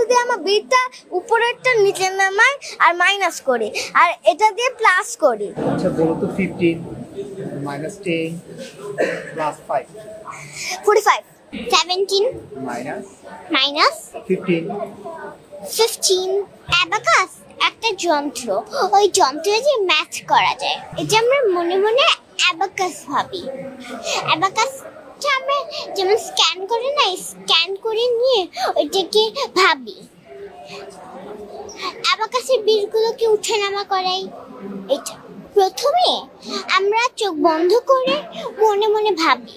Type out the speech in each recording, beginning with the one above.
দিয়ে আমরা বিটটা উপরেরটা নিচে নামাই আর মাইনাস করি, আর এটা দিয়ে প্লাস করি। আচ্ছা বলো তো 15 minus 10 plus 5 45 17 minus minus 15 15। Abacus একটা যন্ত্র, ওই যন্ত্রে যে ম্যাথ করা যায়, এটা আমরা মনে মনে অ্যাবাকাস ভাবি। অ্যাবাকাসটা আমরা যেমন স্ক্যান করে না, স্ক্যান করে নিয়ে ওইটাকে ভাবি। অ্যাবাকাসের বীজগুলোকে উঠানামা করাই এটা। প্রথমে আমরা চোখ বন্ধ করে মনে মনে ভাবি,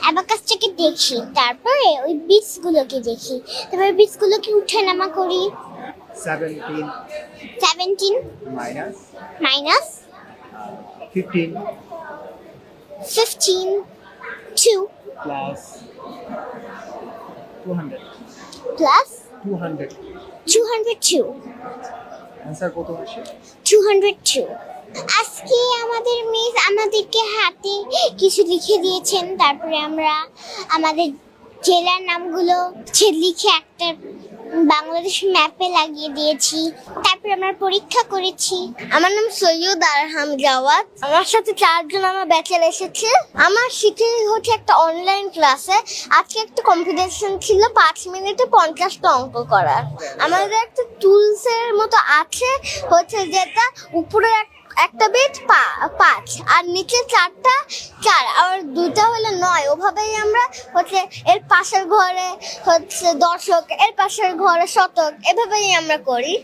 অ্যাবাকাসটাকে দেখি, তারপরে ওই বীজগুলোকে দেখি, তারপরে বীজগুলোকে উঠানামা করি। 17 minus minus 15 2 plus 200 plus 200 202 answer কত আসে? 202। আজকে আমাদের মিস আমাদেরকে হাতে কিছু লিখে দিয়েছেন, তারপরে আমরা আমাদের জেলার নামগুলো লিখে একটা বাংলাদেশ ম্যাপে লাগিয়ে দিয়েছি, তারপরে আমরা পরীক্ষা করেছি। আমার নাম সৈয়দ আরহাম জাওয়াদ, আমার সাথে 4 জন আমার ব্যাচের এসেছে। আমার শিখে হচ্ছে একটা অনলাইন ক্লাসে আজকে একটা কম্পিটিশন ছিল 5 মিনিটে 50টা অঙ্ক করার। আমাদের একটা টুলসের মতো আছে হচ্ছে, যেটা উপরে একটা বিট 5 আর নিচে 4টা 4 আর 2টা হলো 9। ওভাবেই আমরা হচ্ছে এর পাশের ঘরে হচ্ছে দশক, এর পাশের ঘরে শতক, এভাবেই আমরা করি।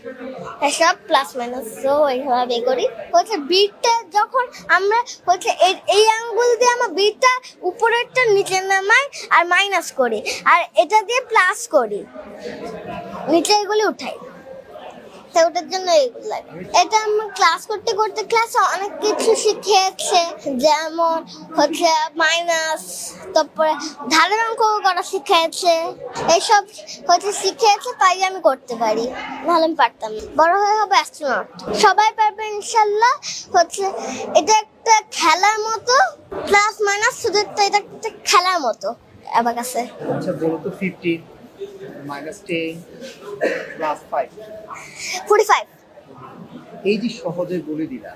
এসব প্লাস মাইনাস এইভাবে করি। হচ্ছে বিটটা যখন আমরা হচ্ছে এই আঙ্গুল দিয়ে আমরা বিটটা উপরেরটা নিচে নামাই আর মাইনাস করি, আর এটা দিয়ে প্লাস করি, নিচে এগুলি উঠাই। ওটার জন্য এইগুলো লাগে। এটা আমরা ক্লাস করতে করতে ক্লাসে অনেক কিছু শিখেছে, যেমন হচ্ছে মাইনাস, তারপরে ধারের অঙ্ক করা শিখেছে, এইসব হচ্ছে শিখেছে, তাই আমি করতে পারি, নাহলে আমি পারতাম না। বড় হয়ে হবে অ্যাস্ট্রোনট, সবাই পারবে ইনশাল্লাহ। হচ্ছে এটা একটা খেলার মতো, প্লাস মাইনাস শুধু এটা একটা খেলার মতো অ্যাবাকাসে। আচ্ছা বলো তো 15 minus 10 plus 5 45। এই যে সহজে বলে দিলা,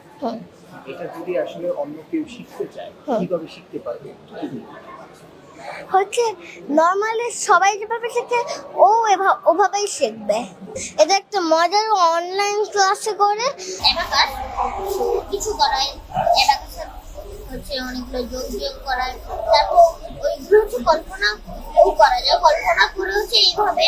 এটা যদি আসলে অন্য কেউ শিখতে চায় কিভাবে শিখতে পারবে? হচ্ছে নর্মালি সবাই যেভাবে শেখে ওভাবেই শিখবে। এটা একটা মজার অনলাইন ক্লাসে করে অ্যাবাকাস কিছু করায়, অ্যাবাকাস হচ্ছে অনেকগুলো যোগ বিয়োগ করায়, তারপর ওইগুলো হচ্ছে কল্পনা করা যায়, কল্পনা করে হচ্ছে এইভাবে